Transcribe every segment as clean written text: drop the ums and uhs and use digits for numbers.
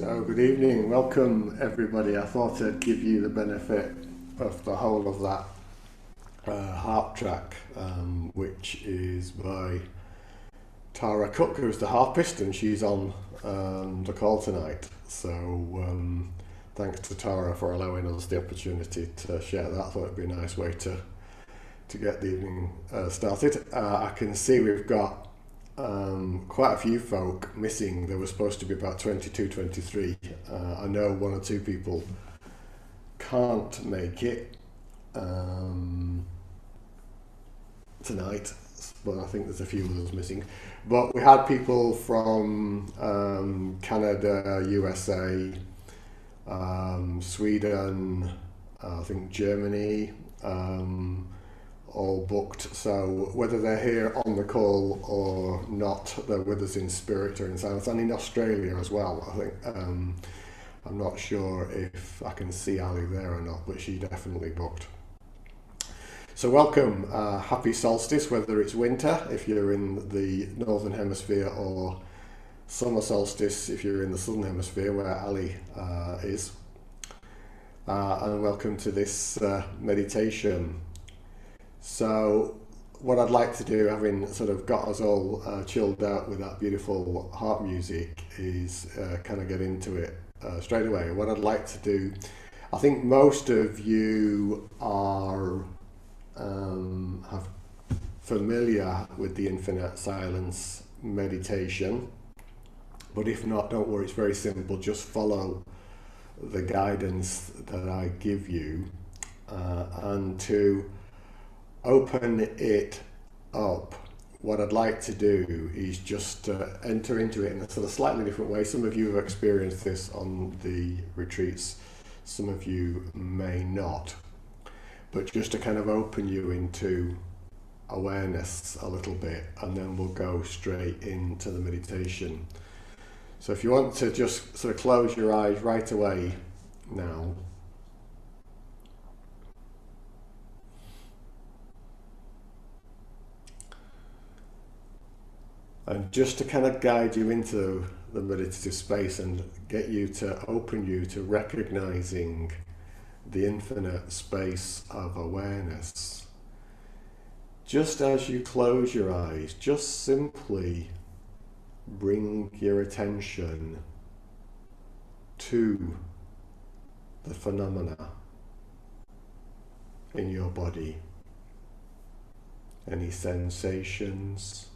So good evening, welcome everybody. I thought I'd give you the benefit of the whole of that harp track, which is by Tara Cook, who's the harpist, and she's on the call tonight. So thanks to Tara for allowing us the opportunity to share that. I thought it'd be a nice way to get the evening started. I can see we've got quite a few folk missing. There was supposed to be about 22, 23. I know one or two people can't make it tonight, but I think there's a few others missing. But we had people from Canada, USA, Sweden, I think Germany, all booked. So whether they're here on the call or not, they're with us in spirit or in silence, and in Australia as well. I think I'm not sure if I can see Ali there or not, but she definitely booked. So welcome, happy solstice, whether it's winter if you're in the northern hemisphere, or summer solstice if you're in the southern hemisphere where Ali is. And welcome to this meditation. So what I'd like to do, having sort of got us all chilled out with that beautiful harp music, is kind of get into it straight away. What I'd like to do, I think most of you are familiar with the infinite silence meditation, but if not, don't worry, it's very simple. Just follow the guidance that I give you, and to open it up, what I'd like to do is just enter into it in a sort of slightly different way. Some of you have experienced this on the retreats, some of you may not, but just to kind of open you into awareness a little bit, and then we'll go straight into the meditation. So if you want to just sort of close your eyes right away now. And just to kind of guide you into the meditative space and get you to open you to recognizing the infinite space of awareness. Just as you close your eyes, just simply bring your attention to the phenomena in your body. Any sensations,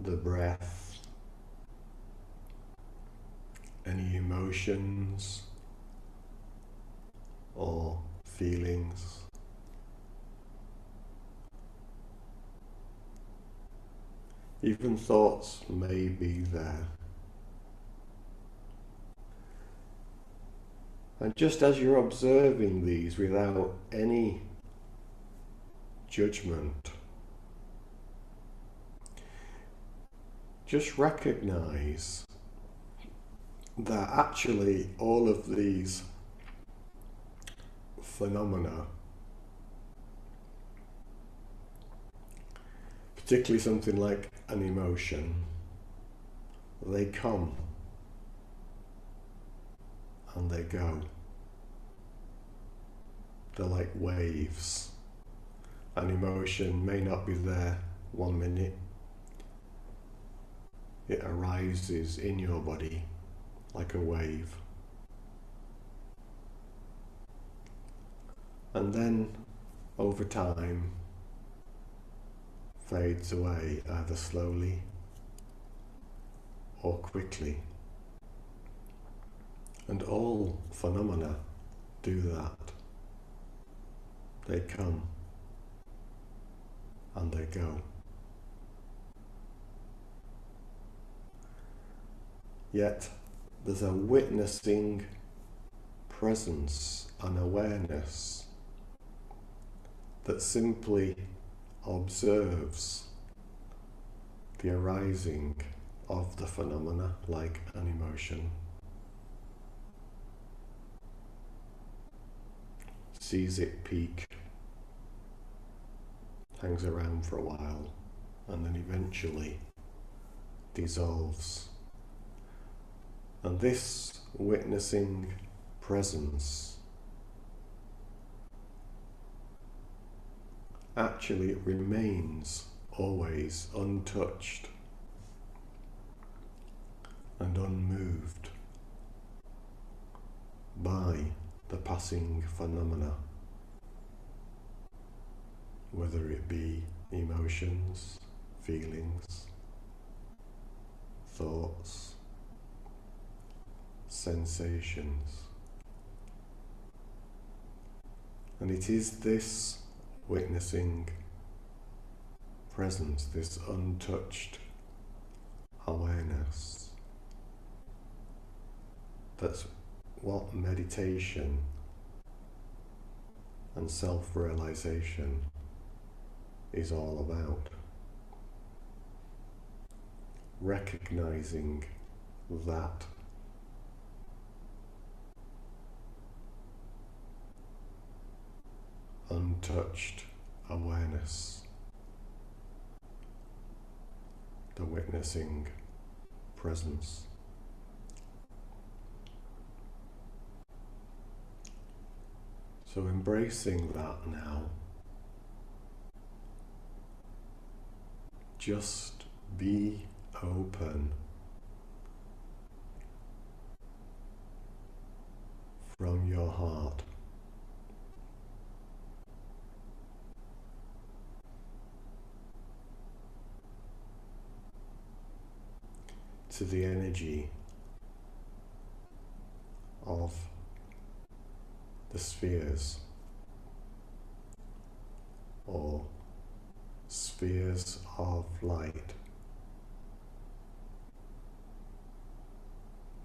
the breath, any emotions or feelings. Even thoughts may be there. And just as you're observing these without any judgment, just recognize that actually all of these phenomena, particularly something like an emotion, they come and they go. They're like waves. An emotion may not be there 1 minute. It arises in your body like a wave. And then, over time, fades away, either slowly or quickly. And all phenomena do that. They come and they go. Yet there's a witnessing presence, an awareness that simply observes the arising of the phenomena like an emotion. Sees it peak, hangs around for a while, and then eventually dissolves And this witnessing presence, actually it remains always untouched and unmoved by the passing phenomena, whether it be emotions, feelings, thoughts, sensations. And it is this witnessing presence, this untouched awareness, that's what meditation and self-realization is all about. Recognizing that untouched awareness, the witnessing presence. So embracing that now, just be open from your heart to the energy of the spheres, or spheres of light.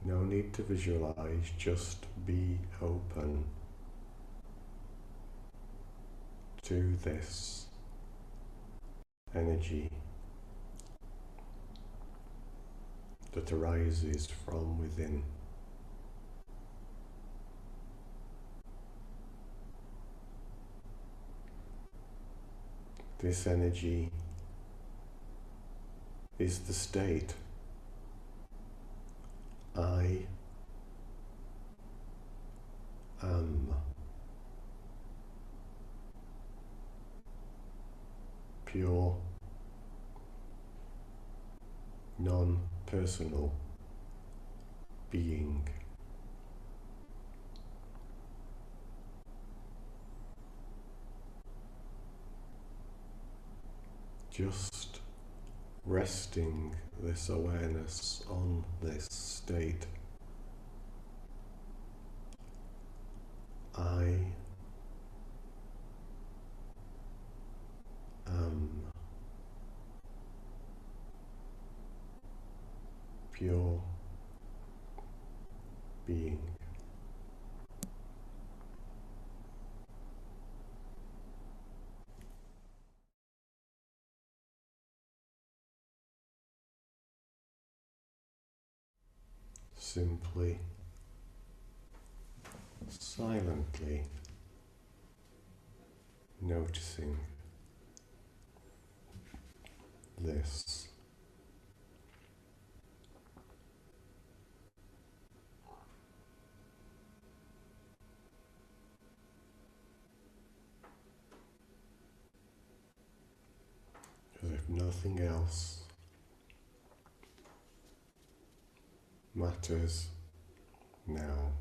No need to visualize, just be open to this energy that arises from within. This energy is the state I am. Pure, non-personal being. Just resting this awareness on this state. I am pure being. Simply, silently noticing this. As if nothing else matters now.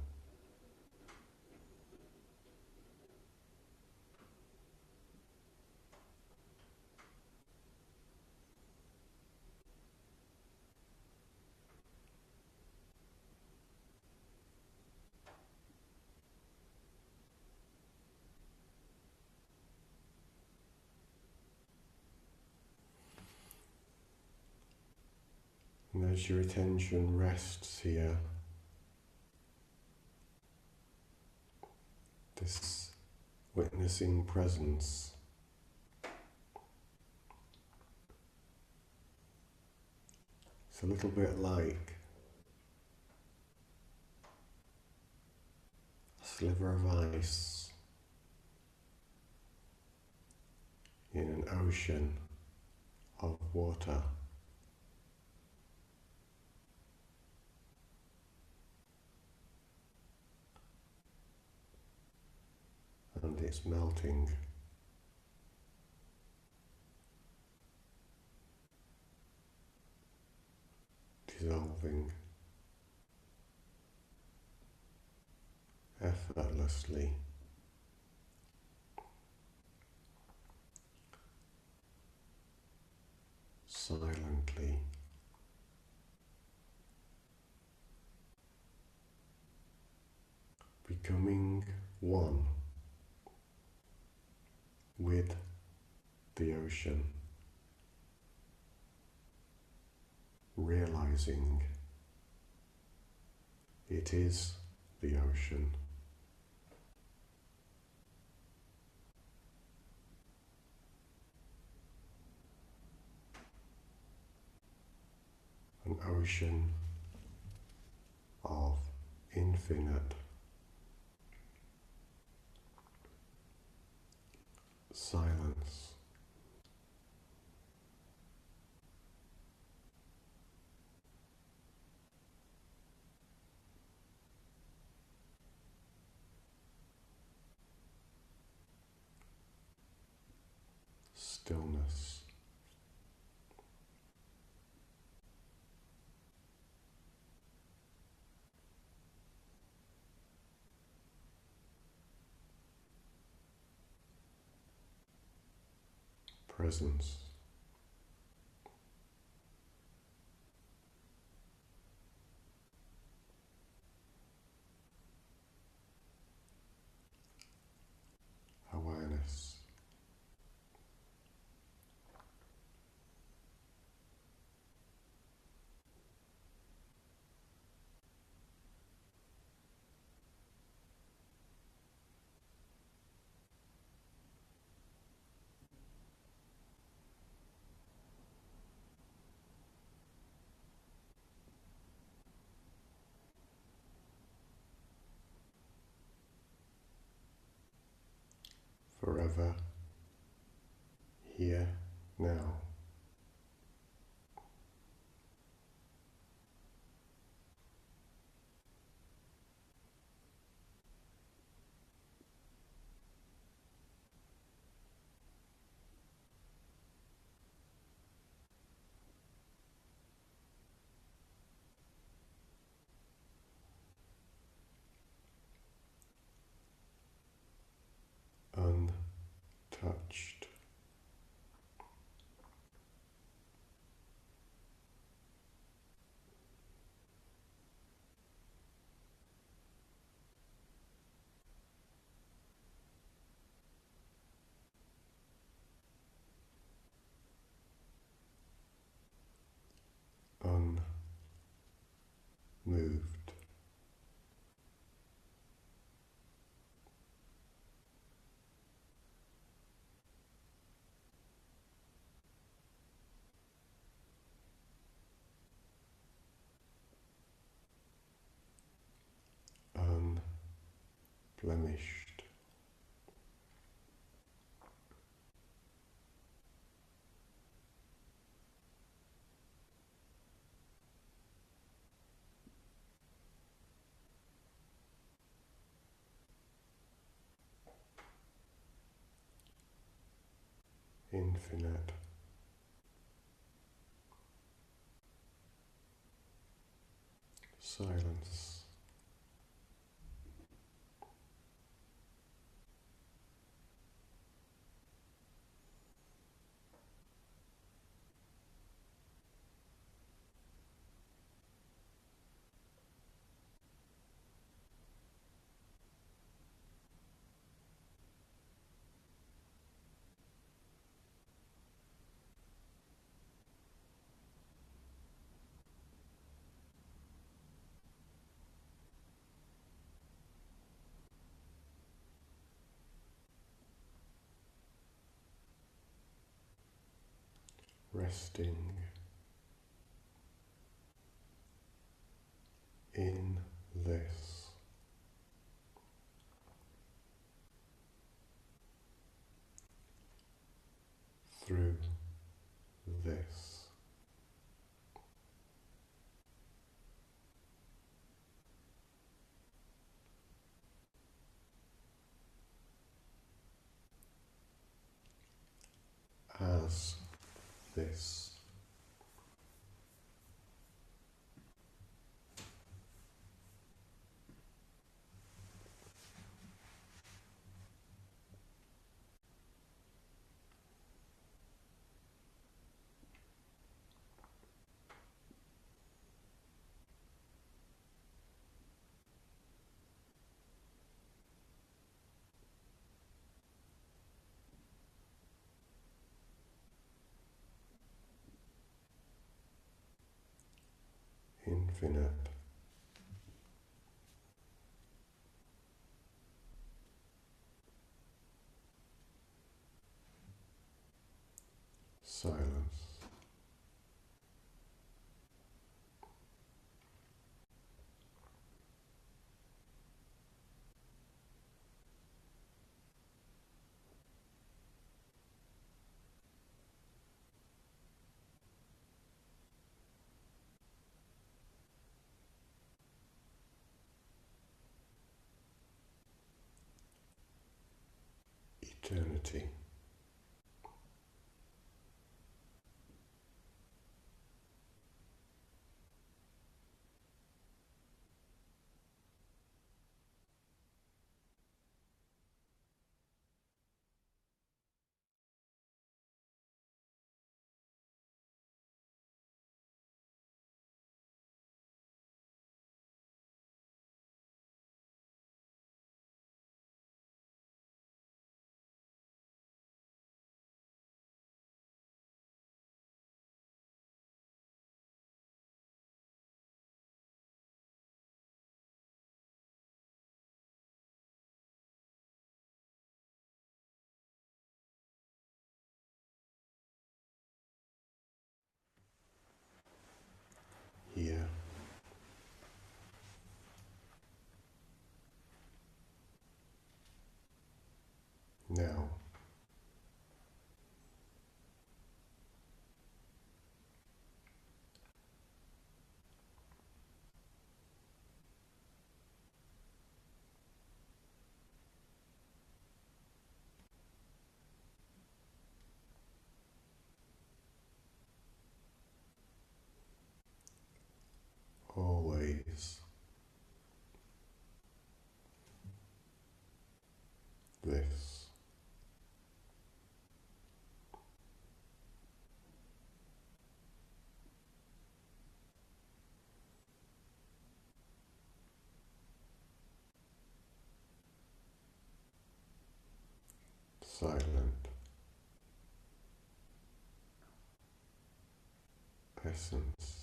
And as your attention rests here, this witnessing presence, it's a little bit like a sliver of ice in an ocean of water. it's melting, dissolving effortlessly, silently, becoming one with the ocean, realizing it is the ocean. An ocean of infinite silence, stillness, presence, awareness, forever, here, now. Untouched, unmoved, unblemished, infinite, silence, resting in this, through this, infinite, silence, eternity, here, now, always, this, silent, essence,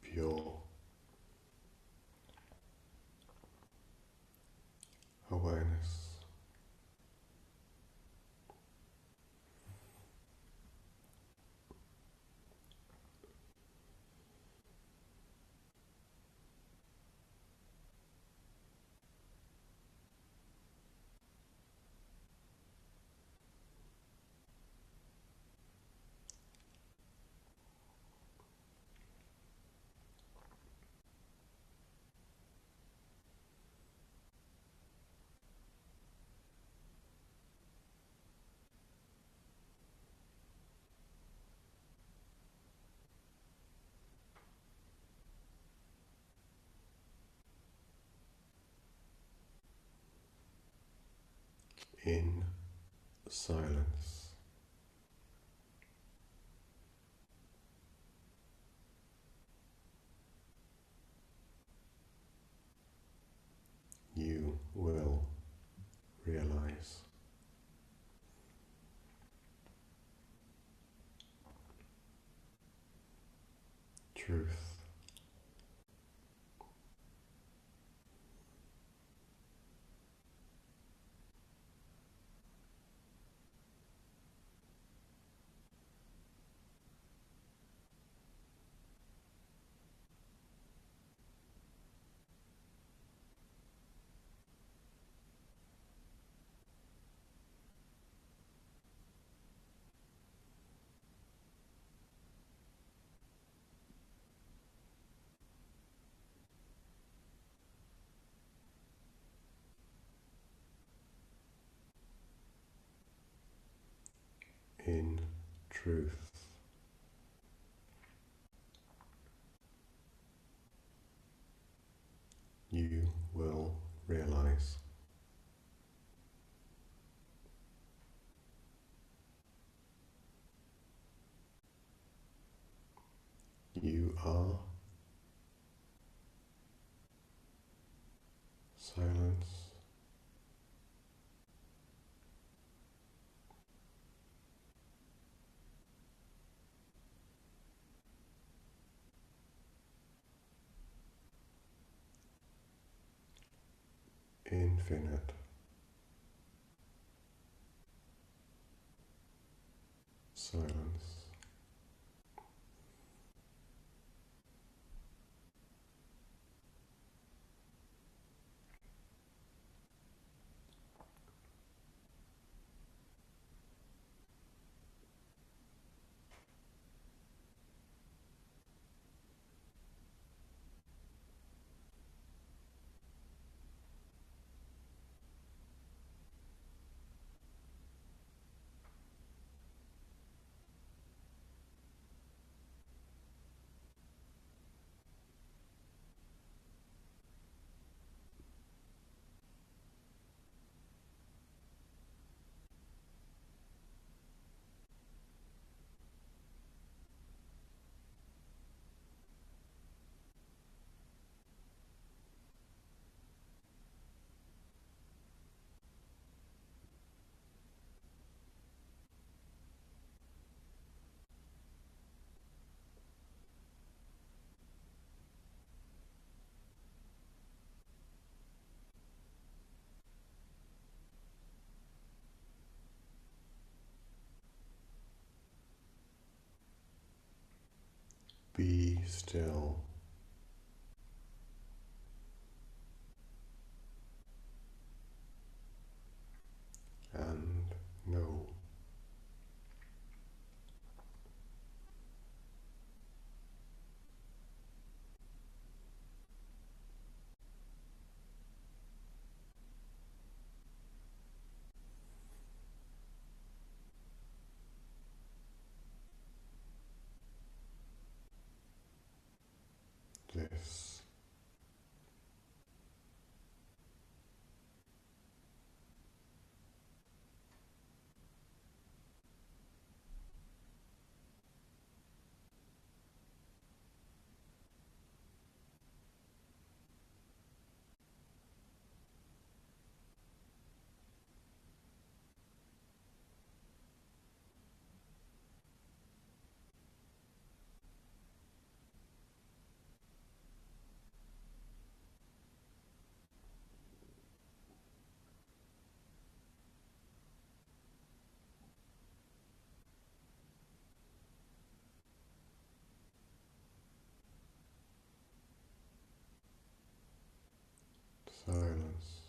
pure awareness, in silence, you will realize truth, in truth, you will realize you are silence, infinite silence. Be still and know this. Silence.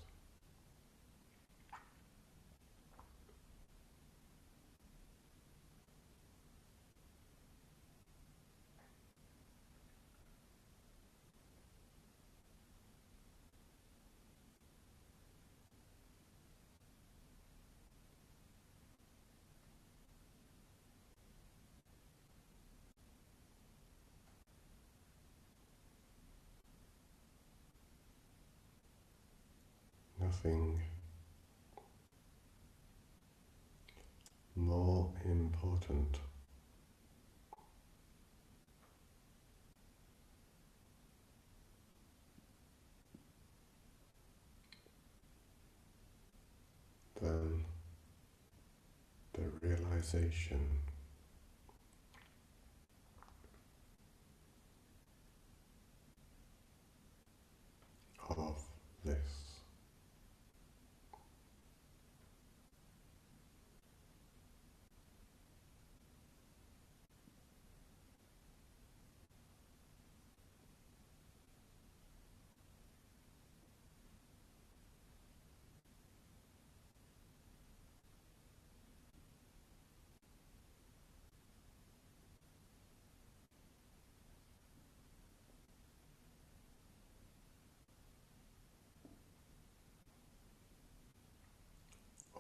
Nothing more important than the realization of this.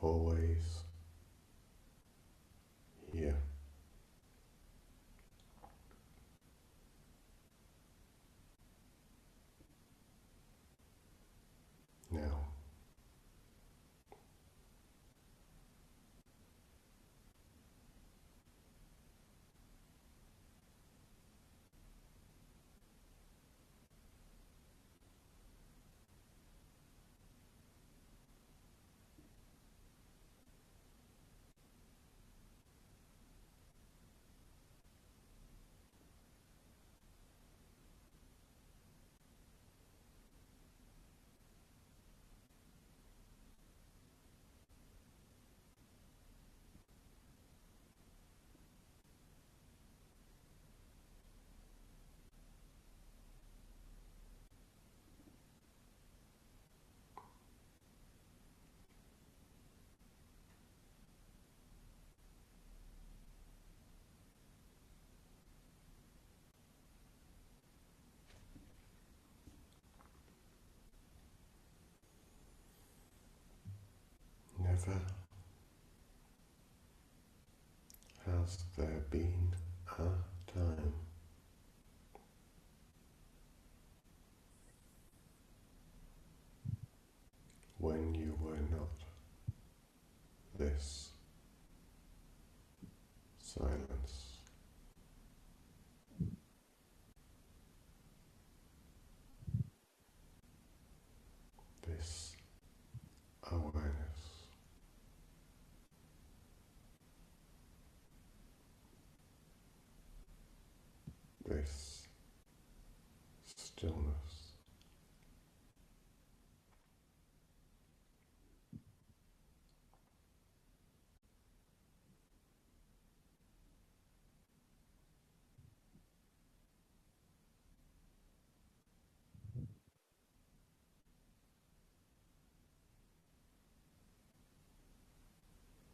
Always here. Never has there been a time when you were not this silence, this awareness, this stillness.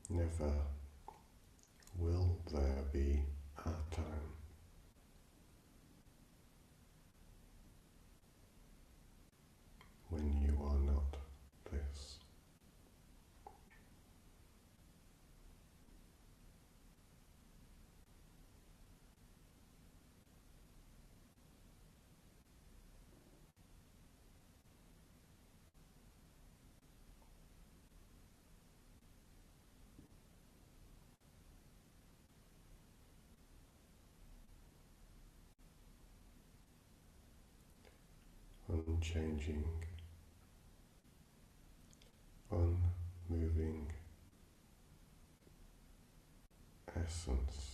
Never will there be a time when you are not this. Unchanging, unmoving essence.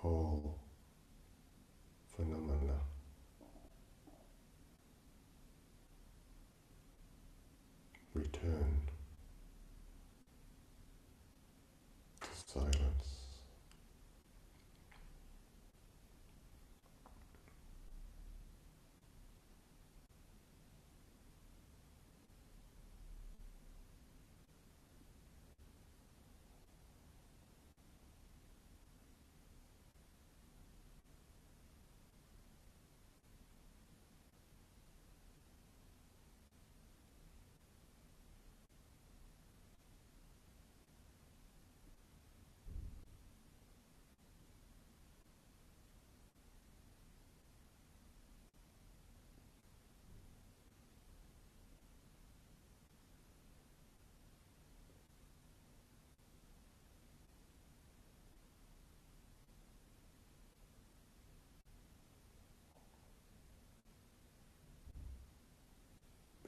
All phenomena return to silence.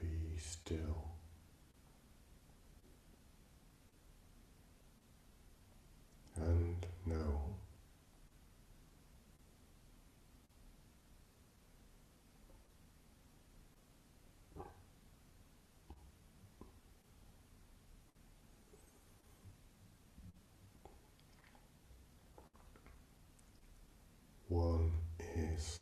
Be still and know one is.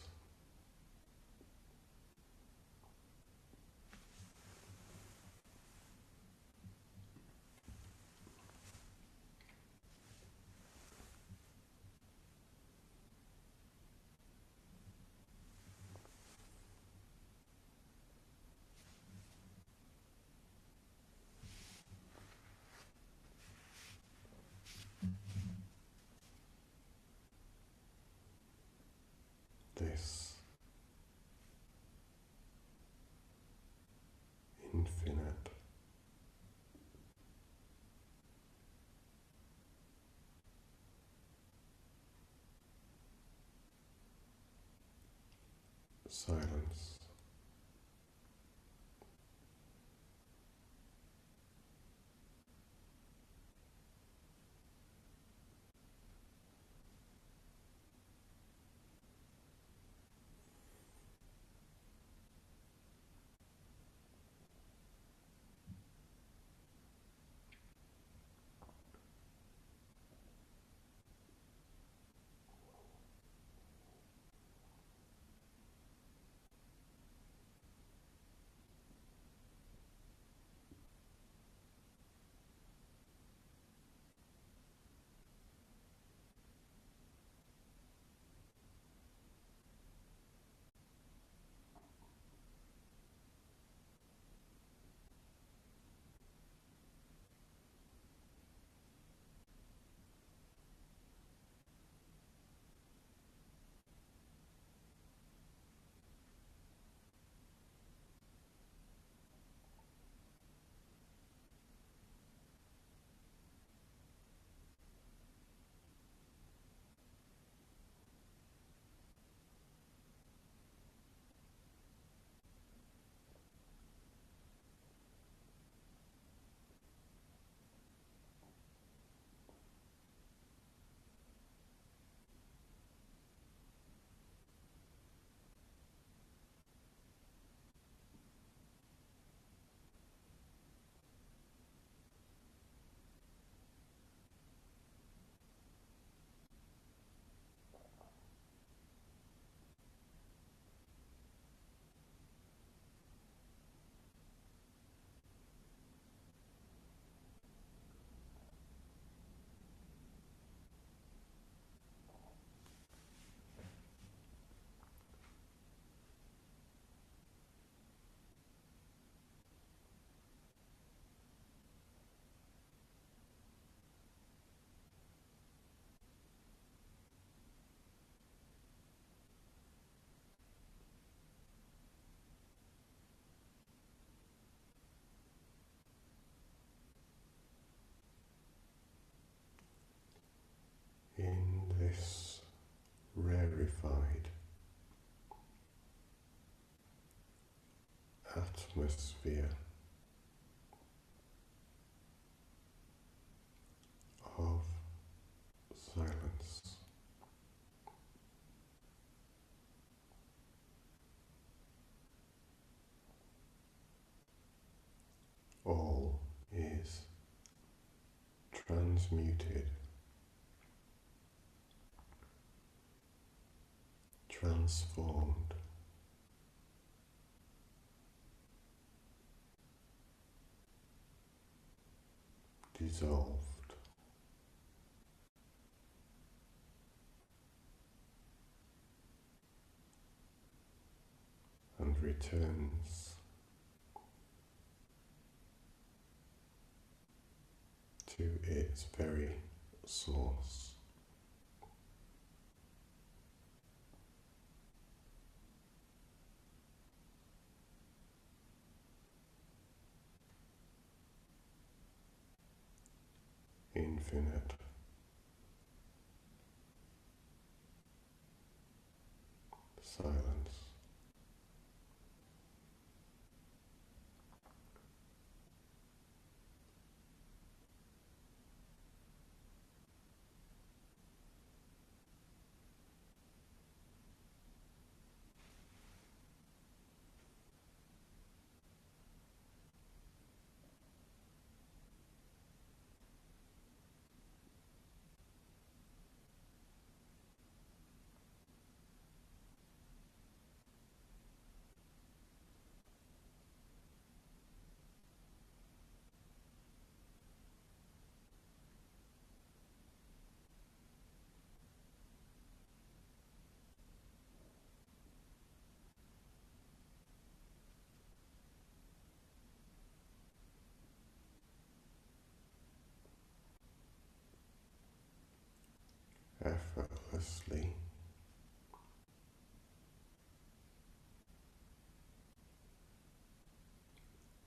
This infinite silence. atmosphere of silence. All is transmuted, transformed, dissolved, and returns to its very source. Infinite silence. Effortlessly,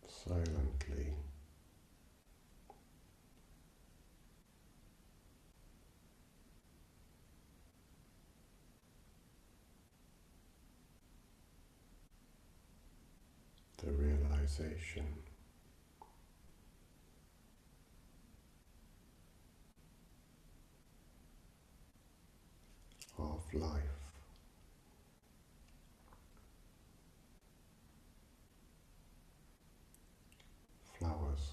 silently, the realization of life, flowers,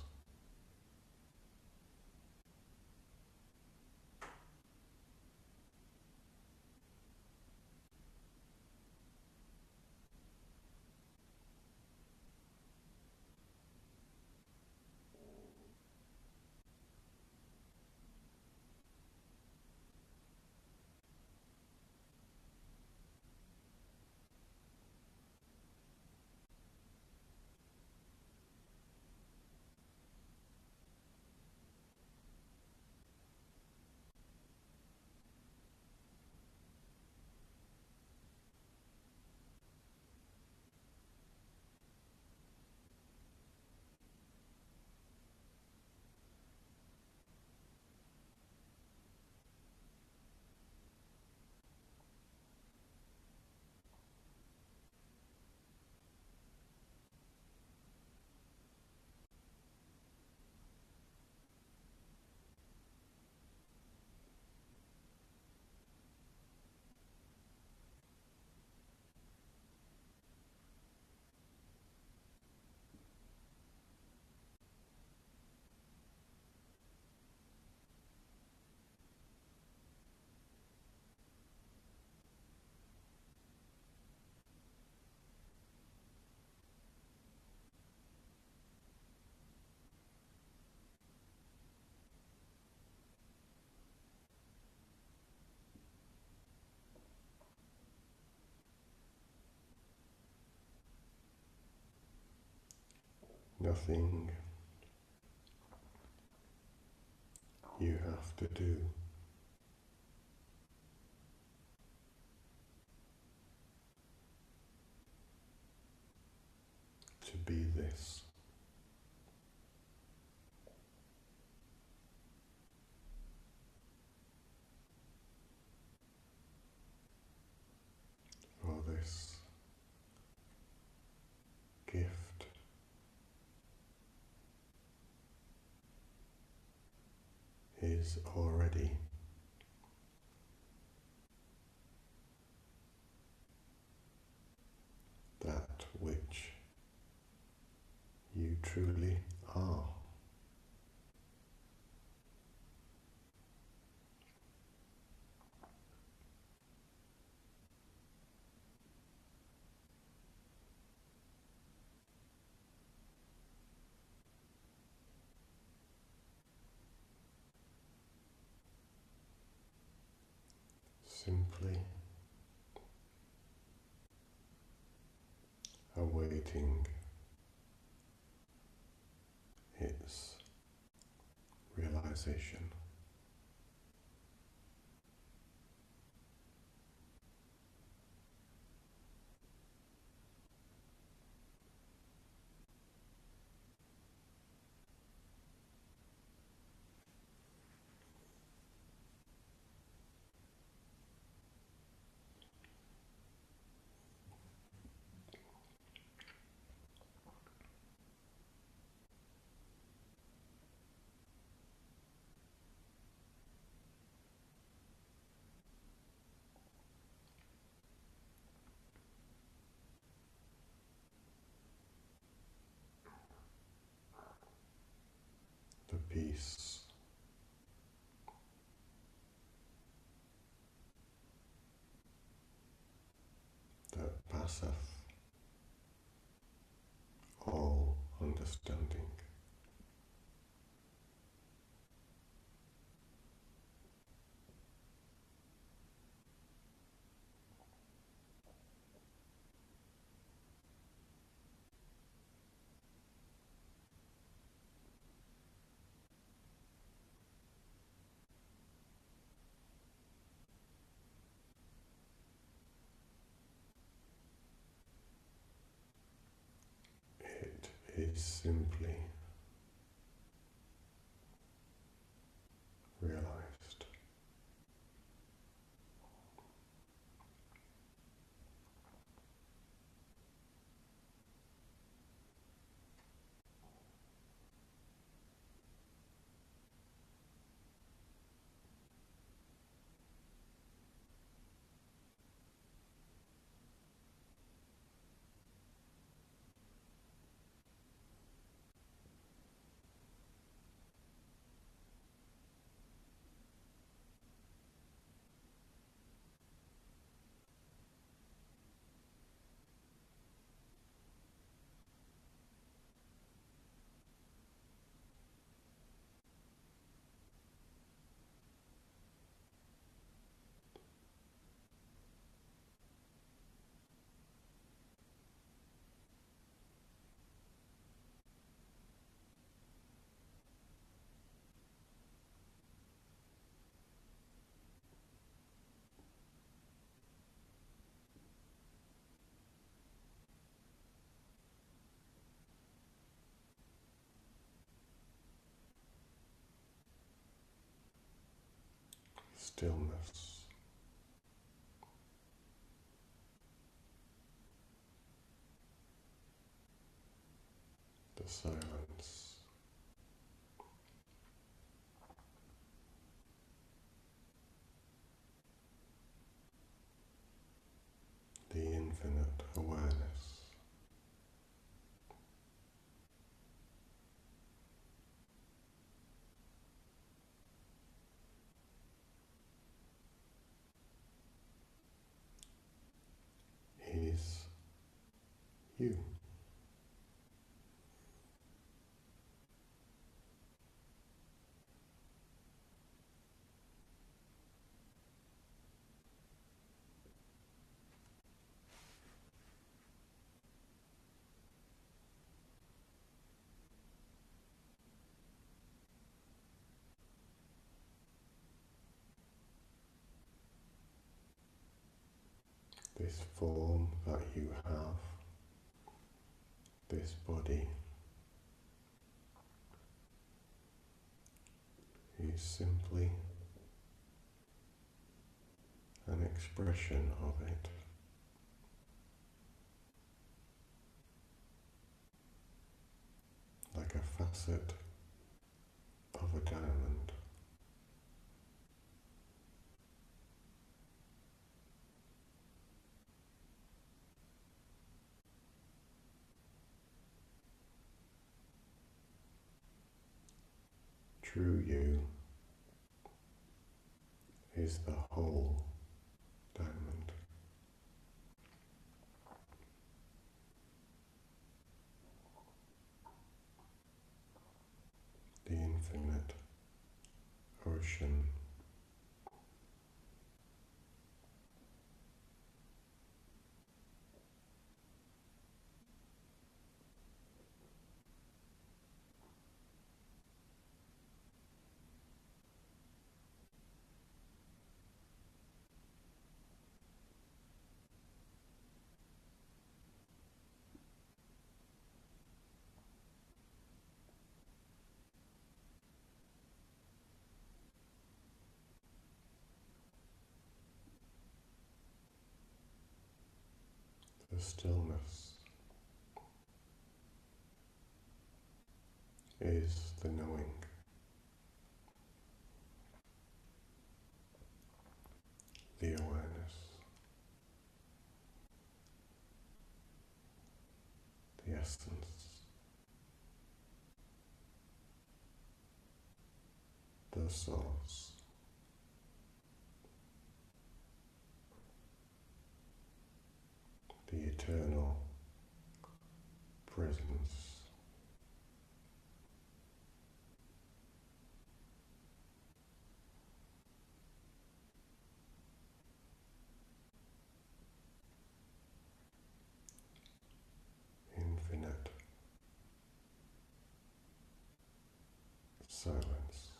nothing you have to do to be this. Or this gift is already that which you truly are. Simply awaiting its realization. The peace that passeth all understanding. It is simply realized. Stillness, the silence, the infinite awareness. Is you. This form that you have, this body, is simply an expression of it. Like a facet of a diamond. through you is the whole diamond. The infinite ocean. The stillness is the knowing. The awareness. The essence. The source. The eternal presence. Infinite silence.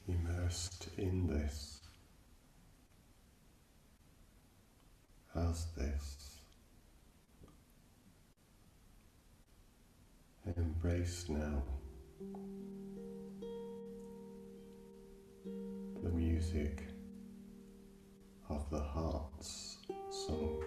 Immersed in this, as this, embrace now the music of the heart's song.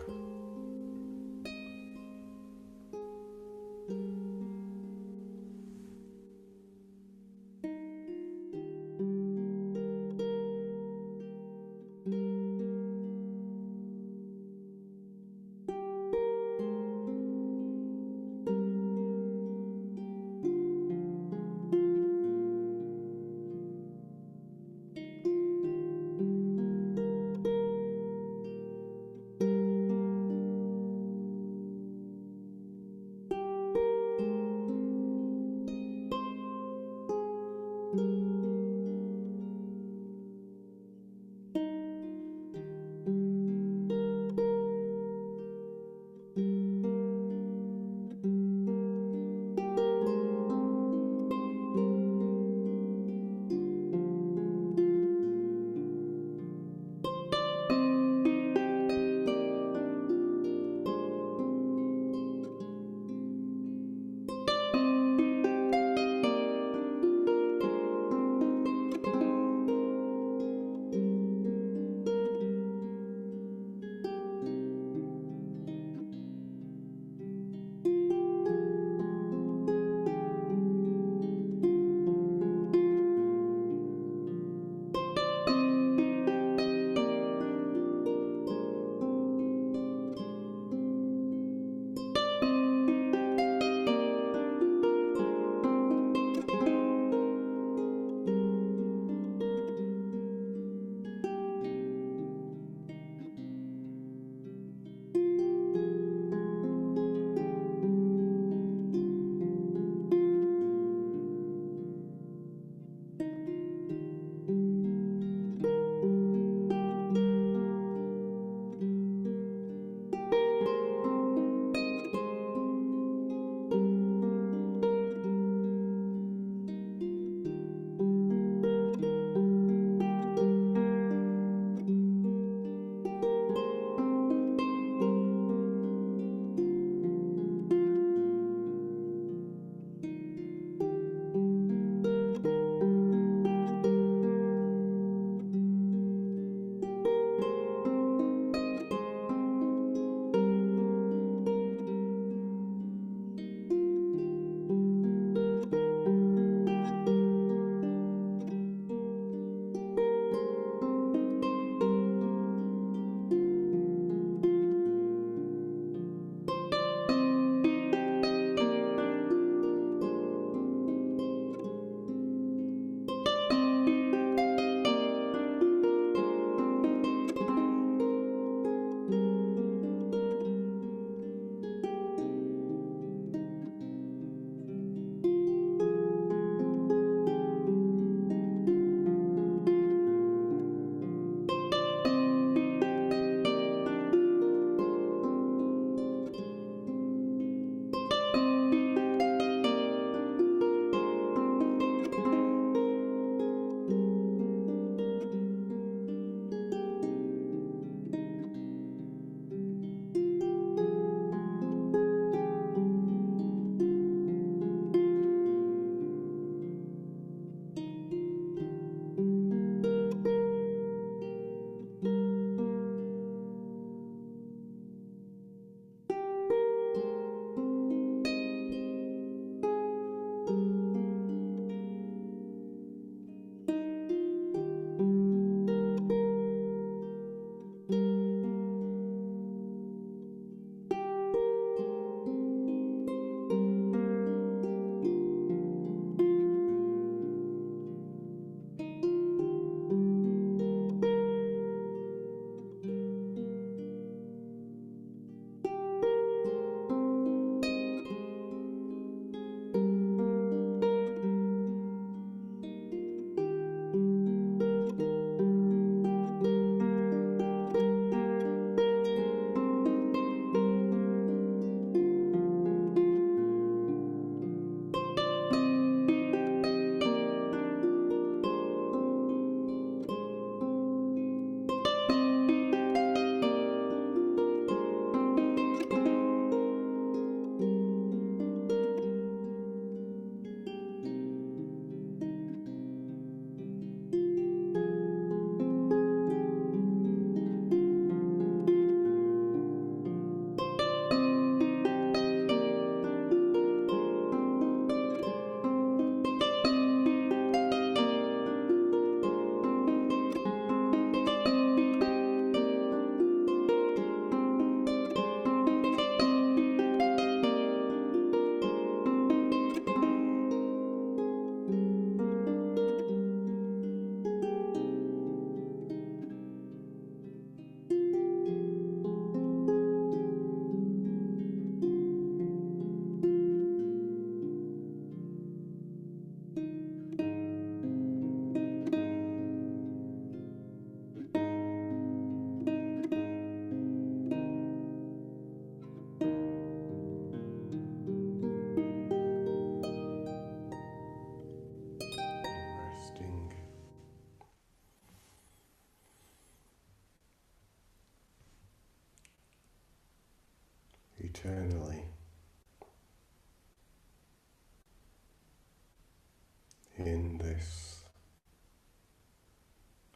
in this,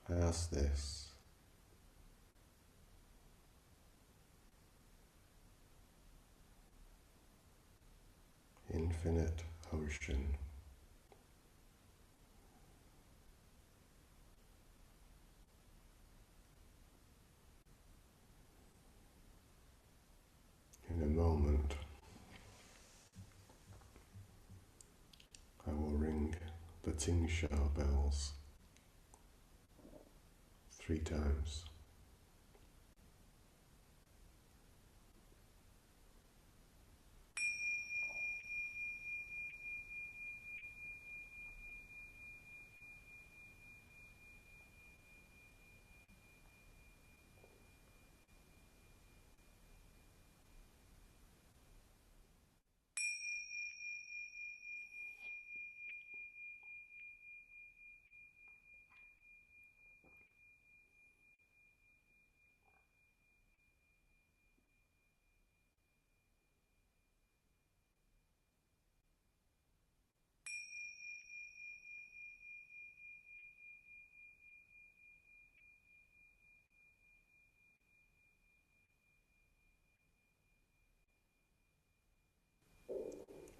as this infinite ocean. In a moment, I will ring the tingsha bells 3 times.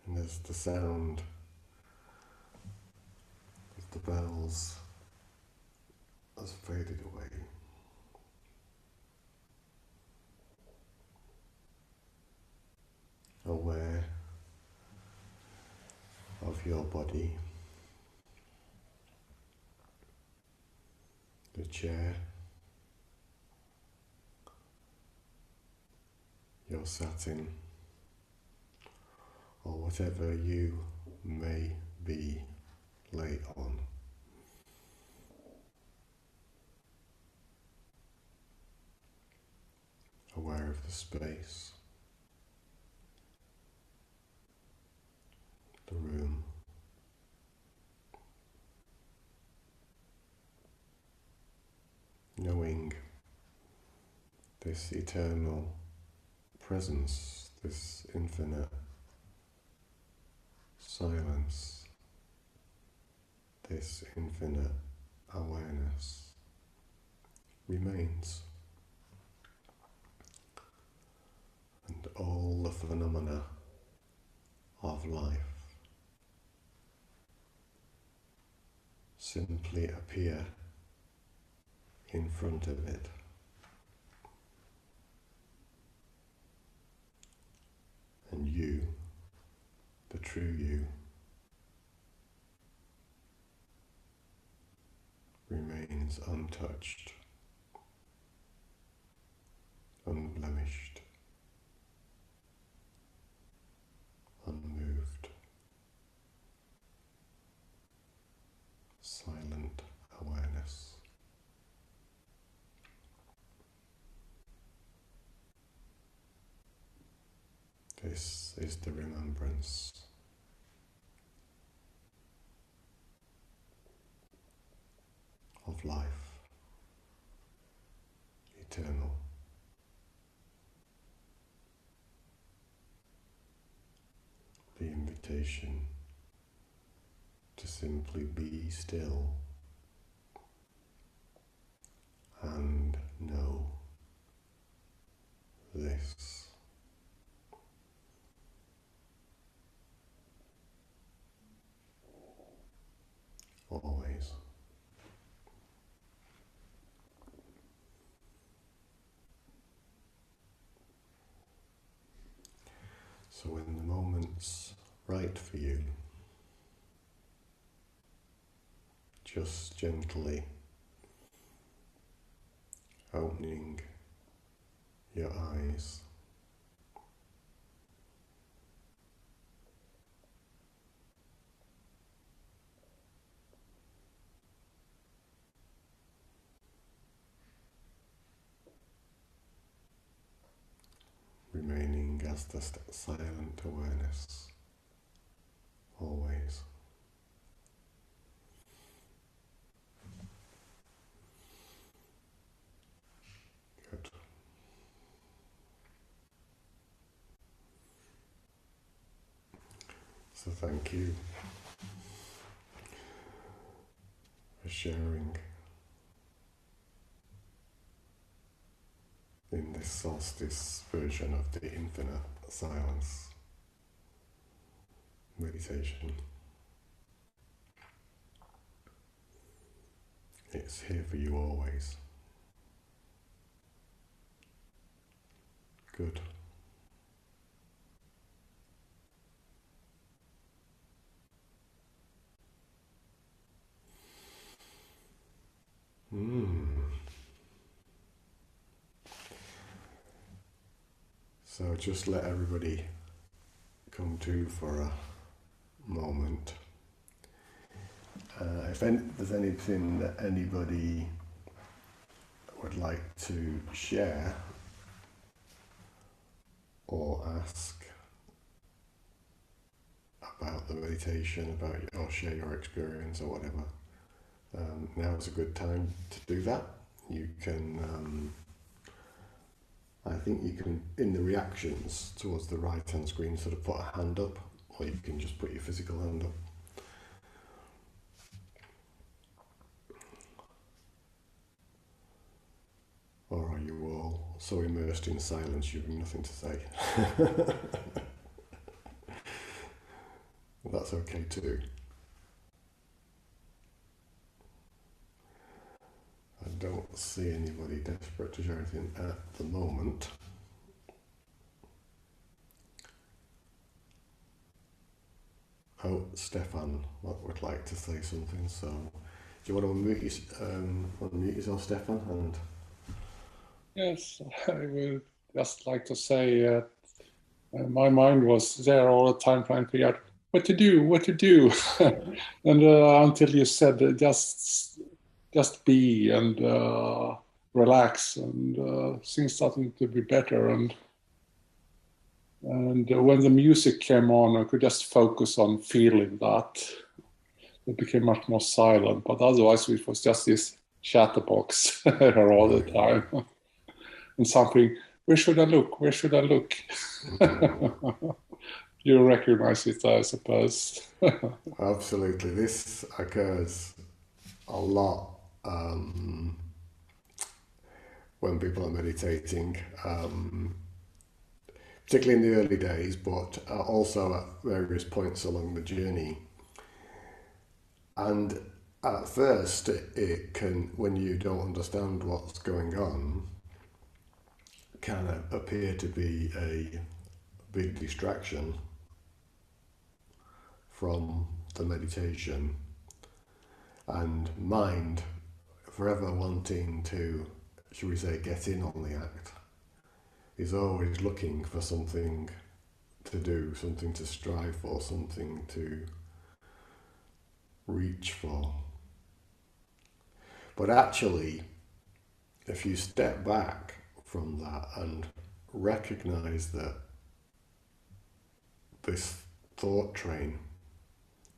And as the sound of the bells has faded away, aware of your body, the chair you're sat in, or whatever you may be lay on. Aware of the space, the room, knowing this eternal presence, this infinite silence, this infinite awareness remains. And all the phenomena of life simply appear in front of it. And you, the true you, remains untouched, unblemished, unmoved, silent awareness. This is the remembrance of life, eternal. The invitation to simply be still and know this. Always. So when the moment's right for you, just gently opening your eyes, remaining as the silent awareness, always. Good. So thank you sharing in this solstice version of the infinite silence meditation. It's here for you always. Good. So just let everybody come to for a moment. If there's anything that anybody would like to share or ask about the meditation, or share your experience or whatever, now is a good time to do that. You can, I think you can, in the reactions towards the right hand screen, sort of put a hand up, or you can just put your physical hand up. Or are you all so immersed in silence you have nothing to say? That's okay too. I don't see anybody desperate to share anything at the moment. Oh, Stefan would like to say something, so do you want to unmute yourself, Stefan? And yes, I would just like to say my mind was there all the time trying to figure out what to do. And until you said just be and relax, and things started to be better. And when the music came on, I could just focus on feeling that. It became much more silent, but otherwise it was just this chatterbox here all the time. And something, where should I look? Where should I look? You recognize it, I suppose. Absolutely. This occurs a lot when people are meditating, particularly in the early days, but also at various points along the journey. And at first, it can, when you don't understand what's going on, can appear to be a big distraction from the meditation, and mind forever wanting to, should we say, get in on the act, is always looking for something to do, something to strive for, something to reach for. But actually, if you step back from that and recognize that this thought train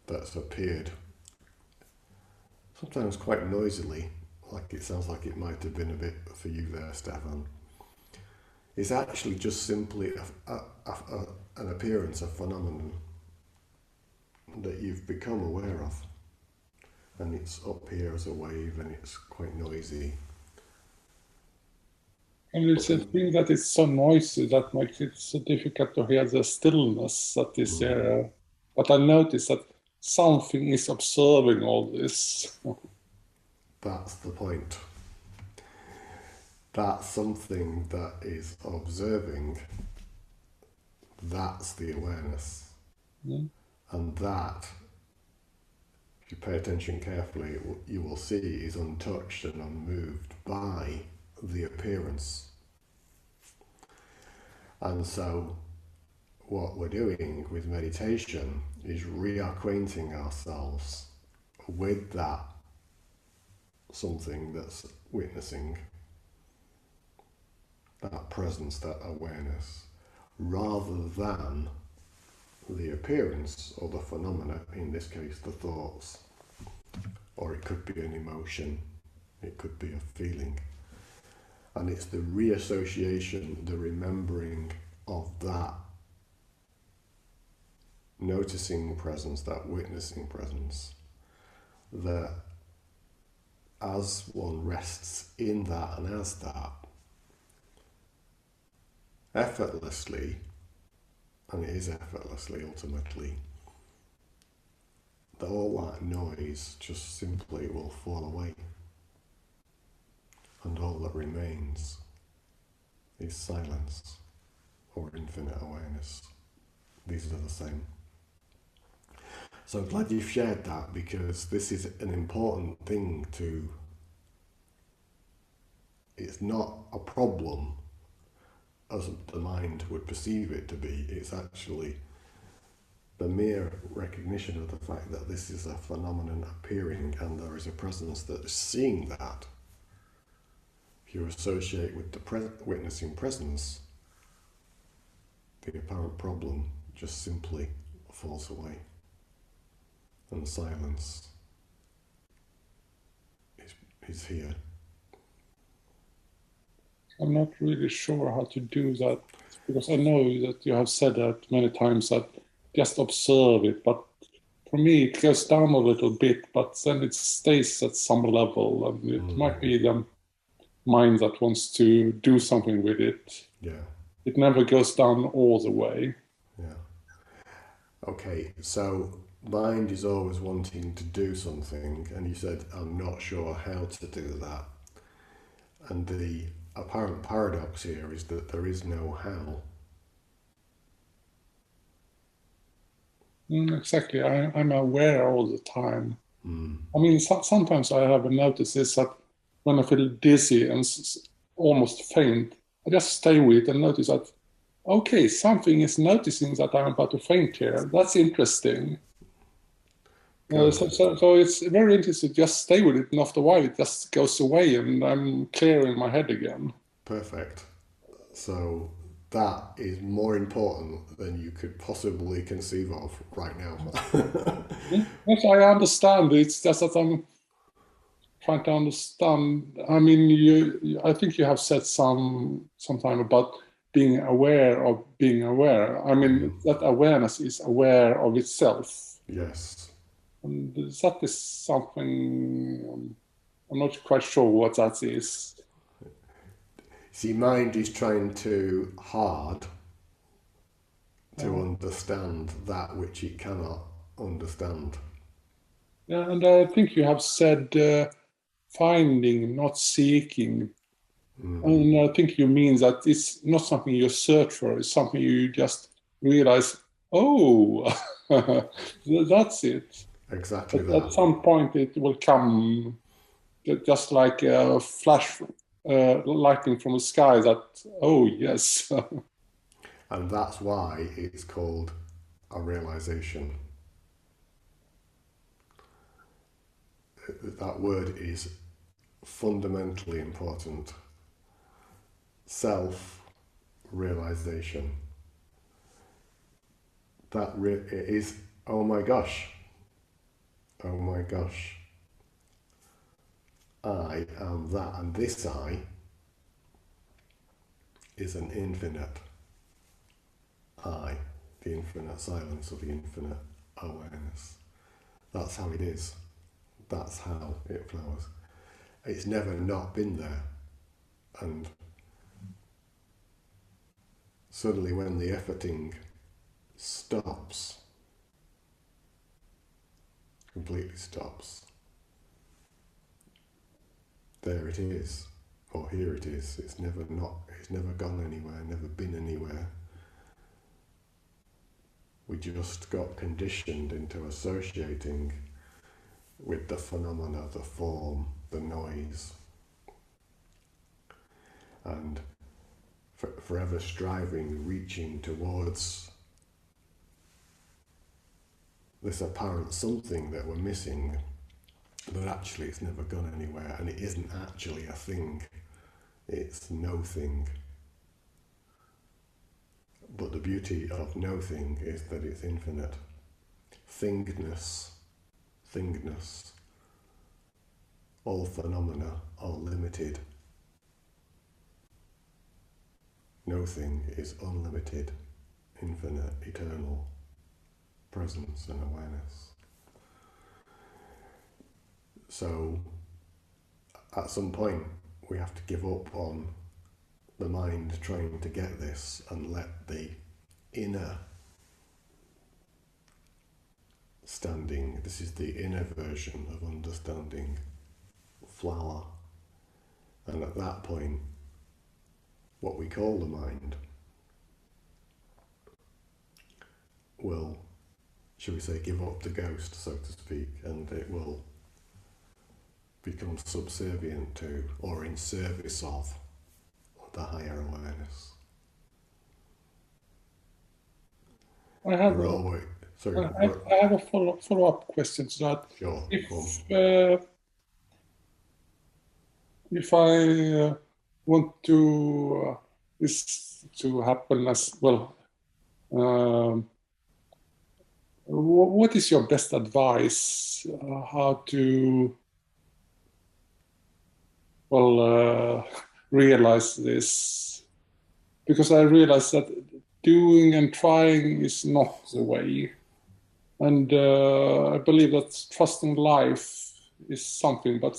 that's appeared, sometimes quite noisily, like it sounds like it might have been a bit for you there, Stefan, is actually just simply an appearance, a phenomenon that you've become aware of. And it's up here as a wave, and it's quite noisy. And it's a thing that is so noisy that makes it so difficult to hear the stillness that is there. But I noticed that something is observing all this. That's the point. That's something that is observing. That's the awareness. And that, if you pay attention carefully, you will see is untouched and unmoved by the appearance. And so what we're doing with meditation is reacquainting ourselves with that something that's witnessing, that presence, that awareness, rather than the appearance or the phenomena, in this case the thoughts, or it could be an emotion, it could be a feeling. And it's the reassociation, the remembering of that noticing presence, that witnessing presence, that as one rests in that and as that, effortlessly, and it is effortlessly ultimately, that all that noise just simply will fall away. And all that remains is silence or infinite awareness. These are the same. So I'm glad you've shared that, because this is an important thing to... It's not a problem as the mind would perceive it to be. It's actually the mere recognition of the fact that this is a phenomenon appearing and there is a presence that is seeing that. If you associate with the witnessing presence, the apparent problem just simply falls away, and silence is here. I'm not really sure how to do that, because I know that you have said that many times, that just observe it, but for me it goes down a little bit, but then it stays at some level, and it might be the mind that wants to do something with it. Yeah. It never goes down all the way. Yeah. Okay, so mind is always wanting to do something, and you said, I'm not sure how to do that. And the apparent paradox here is that there is no how. Exactly. I'm aware all the time. I mean, sometimes I have noticed this, that when I feel dizzy and almost faint, I just stay with it and notice that, okay, something is noticing that I'm about to faint here. That's interesting. So it's very interesting to just stay with it, and after a while it just goes away and I'm clear in my head again. Perfect. So that is more important than you could possibly conceive of right now. Yes, I understand. It's just that I'm trying to understand. I mean, I think you have said sometime about being aware of being aware. I mean, that awareness is aware of itself. Yes. And that is something, I'm not quite sure what that is. See, mind is trying too hard to understand that which it cannot understand. Yeah, and I think you have said finding, not seeking. And I think you mean that it's not something you search for, it's something you just realize, oh, that's it. Exactly At that. some point it will come, just like a flash lightning from the sky, that, oh, yes. And that's why it's called a realization. That word is fundamentally important. Self-realization. It is, oh my gosh. Oh my gosh. I am that, and this I is an infinite I, the infinite silence of the infinite awareness. That's how it is. That's how it flows. It's never not been there. And suddenly when the efforting stops, completely stops, there it is, or here it is. It's never gone anywhere, never been anywhere. We just got conditioned into associating with the phenomena, the form, the noise, and forever striving, reaching towards this apparent something that we're missing, but actually it's never gone anywhere, and it isn't actually a thing, it's no thing. But the beauty of no thing is that it's infinite. Thingness, all phenomena are limited. No thing is unlimited, infinite, eternal presence and awareness. So at some point we have to give up on the mind trying to get this and let the inner standing, this is the inner version of understanding, flower. And at that point, what we call the mind will, shall we say, give up the ghost, so to speak, and it will become subservient to or in service of the higher awareness. I have I have a follow-up question to that. Sure. If I want to this to happen as well, what is your best advice how to realize this? Because I realize that doing and trying is not the way, and I believe that trusting life is something, but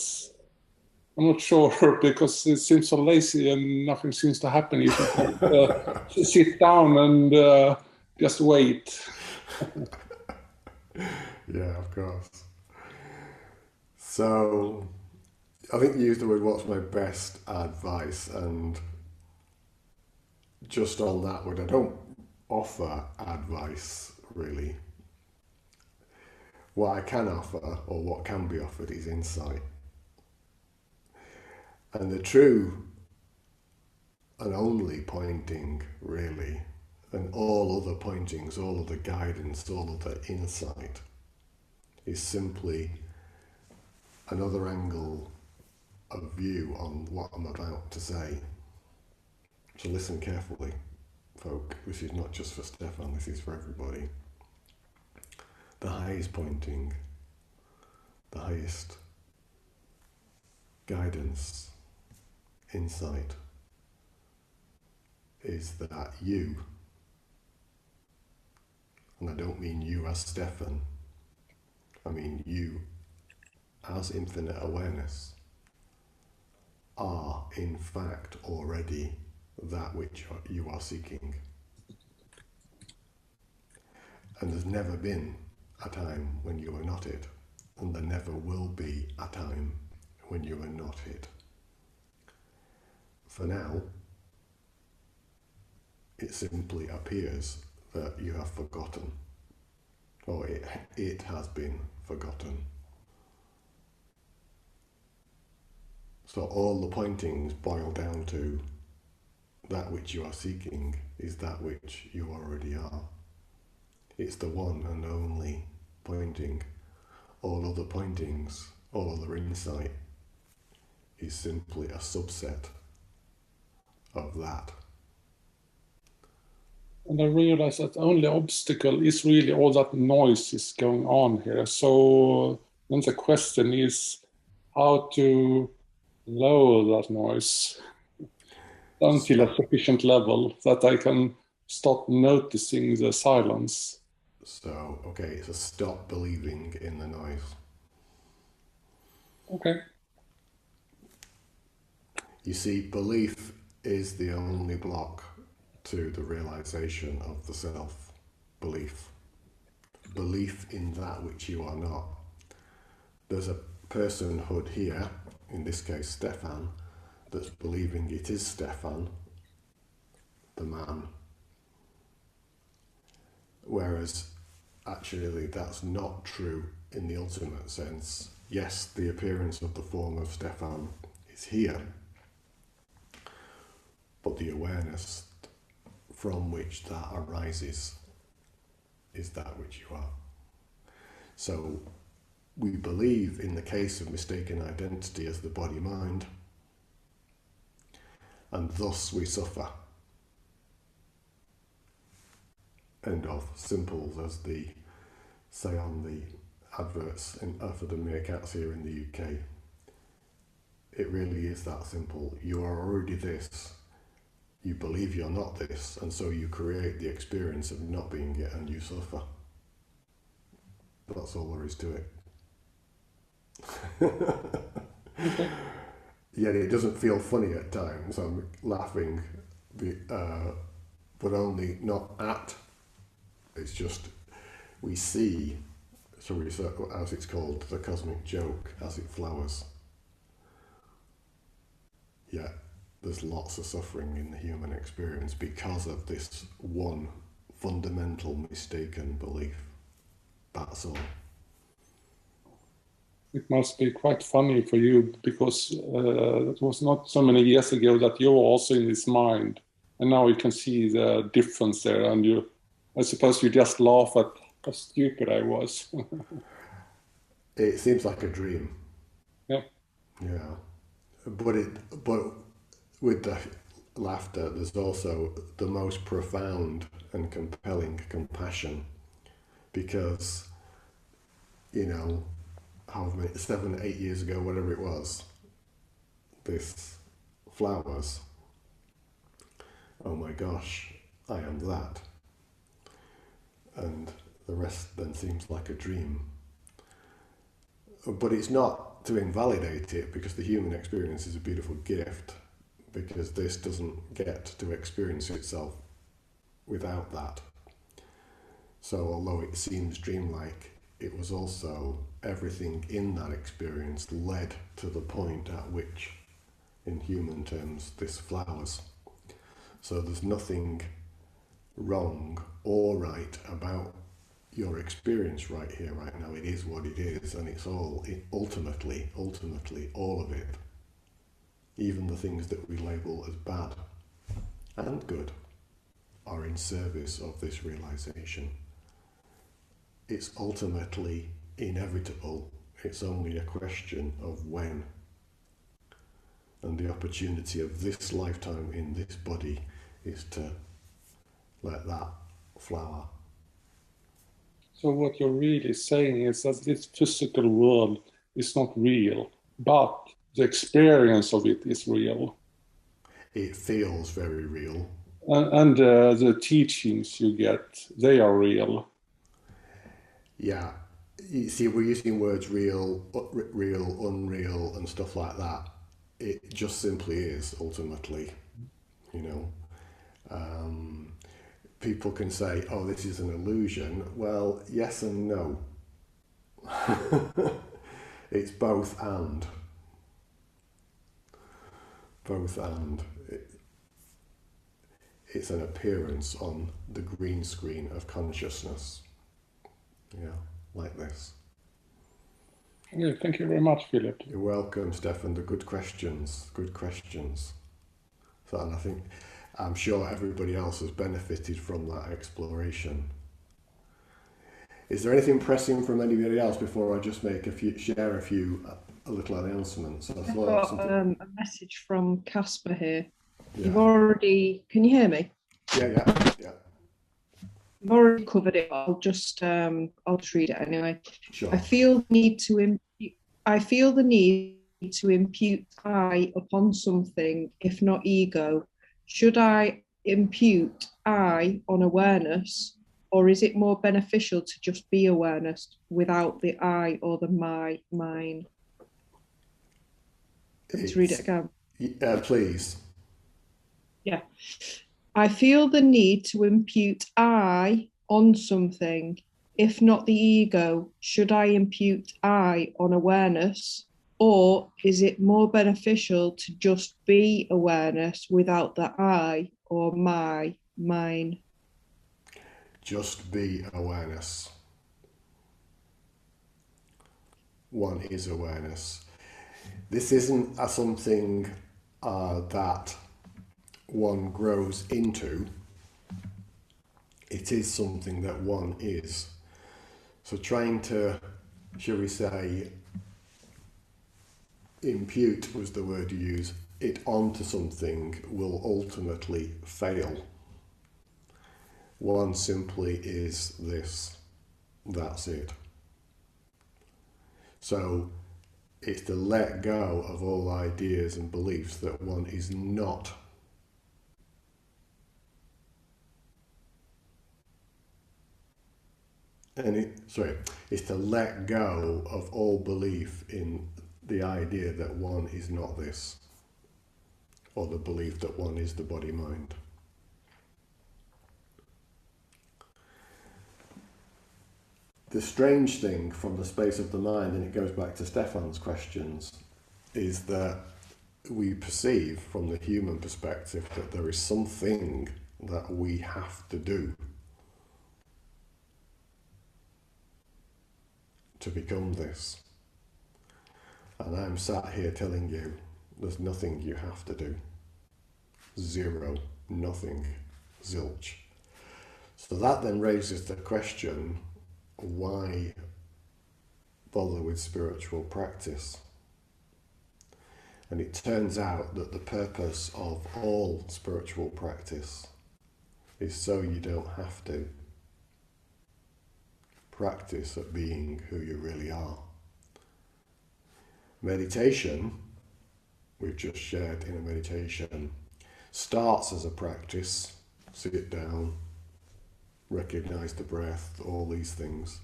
I'm not sure because it seems so lazy and nothing seems to happen. You can sit down and just wait. Yeah, of course. So I think you used the word what's my best advice, and just on that word, I don't offer advice really. What I can offer, or what can be offered, is insight. And the true and only pointing, really, and all other pointings, all other guidance, all other insight, is simply another angle of view on what I'm about to say. So listen carefully, folk. This is not just for Stefan, this is for everybody. The highest pointing, the highest guidance, insight, is that you, and I don't mean you as Stefan, I mean you as infinite awareness, are in fact already that which you are seeking. And there's never been a time when you are not it, and there never will be a time when you are not it. For now, it simply appears that you have forgotten, or it has been forgotten. So all the pointings boil down to that which you are seeking is that which you already are. It's the one and only pointing. All other pointings, all other insight is simply a subset of that. And I realize that the only obstacle is really all that noise is going on here. So then the question is how to lower that noise until a sufficient level that I can start noticing the silence. So, okay, so stop believing in the noise. Okay. You see, belief is the only block to the realization of the self. Belief. Belief in that which you are not. There's a personhood here, in this case Stefan, that's believing it is Stefan, the man. Whereas actually that's not true in the ultimate sense. Yes, the appearance of the form of Stefan is here, but the awareness from which that arises is that which you are. So we believe in the case of mistaken identity as the body-mind, and thus we suffer. End of. Simple as the say on the adverts for the meerkats here in the UK. It really is that simple. You are already this. You believe you're not this, and so you create the experience of not being it, and you suffer. That's all there is to it. Okay. yet it doesn't feel funny at times. I'm laughing, but only not at. It's just we see, as it's called, the cosmic joke as it flowers. Yet there's lots of suffering in the human experience because of this one fundamental mistaken belief. That's all. It must be quite funny for you because it was not so many years ago that you were also in his mind, and now you can see the difference there, and I suppose you just laugh at how stupid I was. It seems like a dream. Yeah. Yeah. But with the laughter, there's also the most profound and compelling compassion, because, however many, 7, 8 years ago, whatever it was, this flowers. Oh my gosh, I am that. And the rest then seems like a dream. But it's not to invalidate it, because the human experience is a beautiful gift, because this doesn't get to experience itself without that. So although it seems dreamlike, it was also everything in that experience led to the point at which, in human terms, this flowers. So there's nothing wrong or right about your experience right here, right now. It is what it is, and it's ultimately, all of it, even the things that we label as bad and good, are in service of this realization. It's ultimately inevitable. It's only a question of when. And the opportunity of this lifetime in this body is to let that flower. So what you're really saying is that this physical world is not real, but the experience of it is real. It feels very real. And the teachings you get, they are real. Yeah. You see, we're using words real, unreal, and stuff like that. It just simply is, ultimately, people can say, oh, this is an illusion. Well, yes and no. It's both and. Both and. It's an appearance on the green screen of consciousness. Yeah, like this. Yeah, thank you very much, Philip. You're welcome, Stefan. The good questions. Good questions. So, and I'm sure everybody else has benefited from that exploration. Is there anything pressing from anybody else before I just share a little announcements? I've got a message from Casper here. Yeah. You've already, can you hear me? Yeah. You've already covered it. I'll just read it anyway. Sure. I feel the need to impute I upon something, if not ego. Should I impute I on awareness, or is it more beneficial to just be awareness without the I or the my, mine? Let's read it again. Please. Yeah. I feel the need to impute I on something, if not the ego. Should I impute I on awareness, or is it more beneficial to just be awareness without the I or my, mine? Just be awareness. One is awareness. This isn't something that one grows into. It is something that one is. So trying to, shall we say, impute was the word you use, it onto something will ultimately fail. One simply is this. That's it. So it's to let go of all ideas and beliefs that one is not. It's to let go of all belief in the idea that one is not this. or the belief that one is the body-mind. The strange thing from the space of the mind, and it goes back to Stefan's questions, is that we perceive from the human perspective that there is something that we have to do to become this. And I'm sat here telling you there's nothing you have to do. Zero, nothing, zilch. So that then raises the question, why bother with spiritual practice? And it turns out that the purpose of all spiritual practice is so you don't have to practice at being who you really are. Meditation, we've just shared in a meditation, starts as a practice. Sit down, recognize the breath, all these things.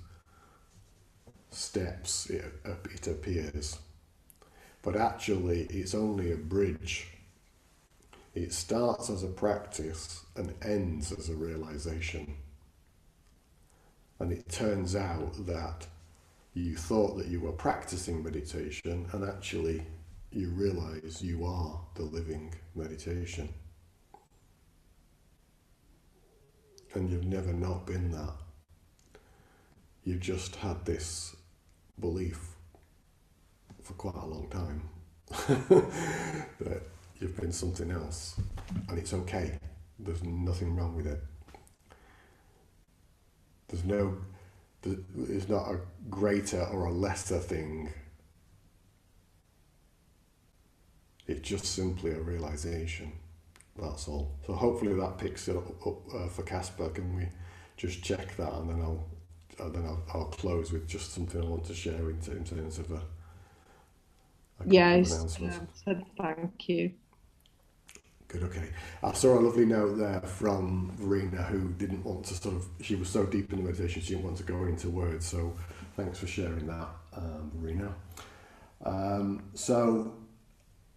Steps, it appears. But actually, it's only a bridge. It starts as a practice and ends as a realization. And it turns out that you thought that you were practicing meditation, and actually you realize you are the living meditation. And you've never not been that. You've just had this belief for quite a long time that you've been something else, and it's okay. There's nothing wrong with it. There's not a greater or a lesser thing. It's just simply a realization. That's all. So hopefully that picks it up for Casper. Can we just check that, and then I'll close with just something I want to share in terms of a Yes, said thank you. Good, okay. I saw a lovely note there from Verena, who didn't want to she was so deep in the meditation, she didn't want to go into words, so thanks for sharing that, Verena. So,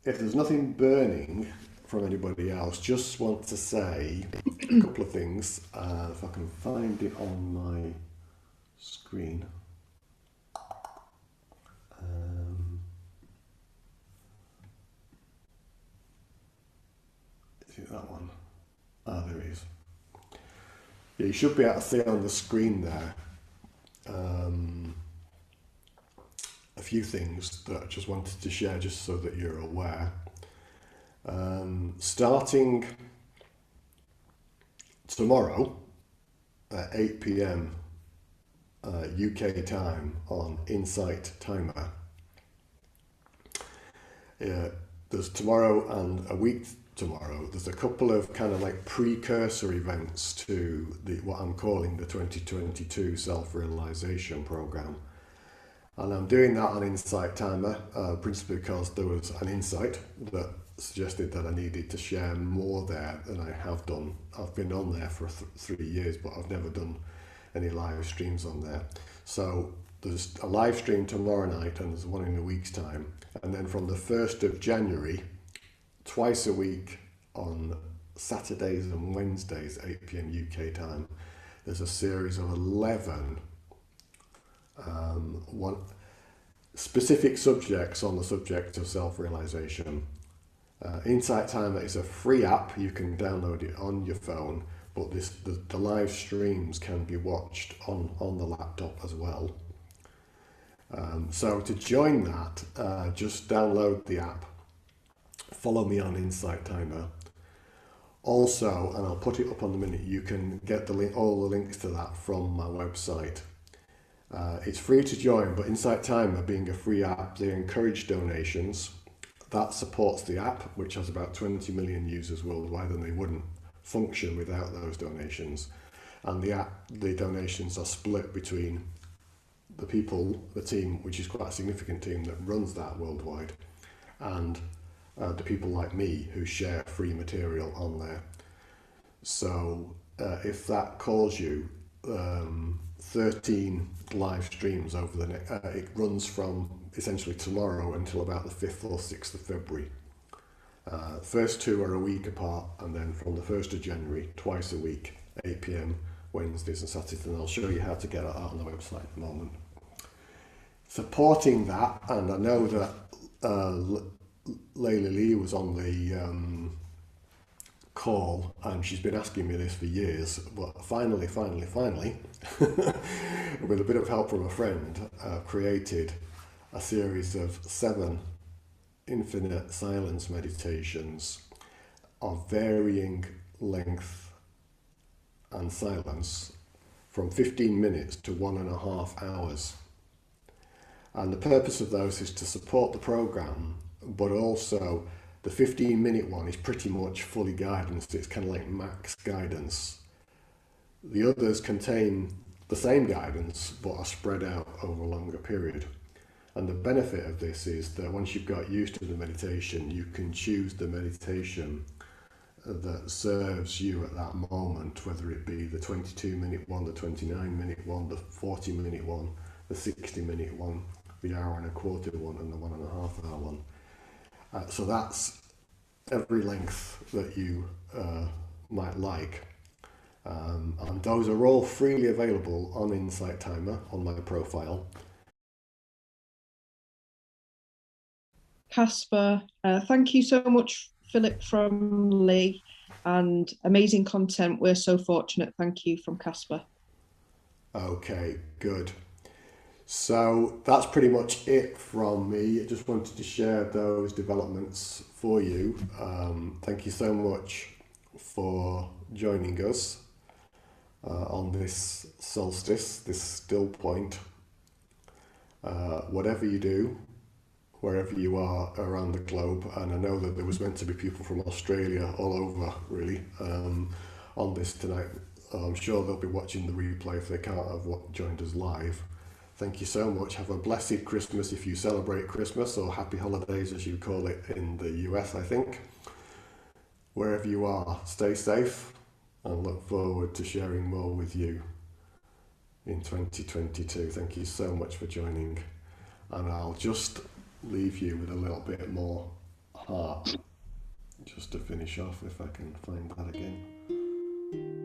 if there's nothing burning from anybody else, just want to say a couple of things, if I can find it on my screen. That one. There it is. Yeah, you should be able to see on the screen there a few things that I just wanted to share, just so that you're aware. Starting tomorrow at 8 p.m. UK time on Insight Timer. There's tomorrow and a week tomorrow, there's a couple of kind of like precursor events to what I'm calling the 2022 Self-Realisation Programme. And I'm doing that on Insight Timer, principally because there was an insight that suggested that I needed to share more there than I have done. I've been on there for 3 years, but I've never done any live streams on there. So there's a live stream tomorrow night, and there's one in a week's time. And then from the 1st of January, twice a week on Saturdays and Wednesdays, 8 p.m. UK time, there's a series of 11 specific subjects on the subject of self-realisation. Insight Timer is a free app. You can download it on your phone, but the live streams can be watched on the laptop as well. So to join that, just download the app. Follow me on Insight Timer. Also, and I'll put it up on the minute, you can get all the links to that from my website. It's free to join, but Insight Timer, being a free app, they encourage donations. That supports the app, which has about 20 million users worldwide, and they wouldn't function without those donations. And the donations are split between the people, the team, which is quite a significant team that runs that worldwide, and the people like me who share free material on there. So if that calls you, 13 live streams over the next, it runs from essentially tomorrow until about the 5th or 6th of February. First two are a week apart, and then from the 1st of January, twice a week, 8 p.m, Wednesdays and Saturdays, and I'll show you how to get that on the website in a moment. Supporting that, and I know that Layla Lee was on the call, and she's been asking me this for years, but finally, with a bit of help from a friend, I've created a series of 7 infinite silence meditations of varying length and silence from 15 minutes to 1.5 hours. And the purpose of those is to support the program, but also the 15-minute one is pretty much fully guidance. It's kind of like max guidance. The others contain the same guidance, but are spread out over a longer period. And the benefit of this is that once you've got used to the meditation, you can choose the meditation that serves you at that moment, whether it be the 22-minute one, the 29-minute one, the 40-minute one, the 60-minute one, the hour and a quarter one, and the 1.5 hour one. So that's every length that you might like. And those are all freely available on Insight Timer on my profile. Casper, thank you so much, Philip from Lee, and amazing content. We're so fortunate. Thank you from Casper. Okay, good. So that's pretty much it from me. I just wanted to share those developments for you. Thank you so much for joining us on this solstice, this still point. Whatever you do, wherever you are around the globe, and I know that there was meant to be people from Australia all over really on this tonight. I'm sure they'll be watching the replay if they can't have joined us live. Thank you so much. Have a blessed Christmas if you celebrate Christmas, or happy holidays as you call it in the US, I think. Wherever you are, stay safe and look forward to sharing more with you in 2022. Thank you so much for joining, and I'll just leave you with a little bit more heart just to finish off, if I can find that again.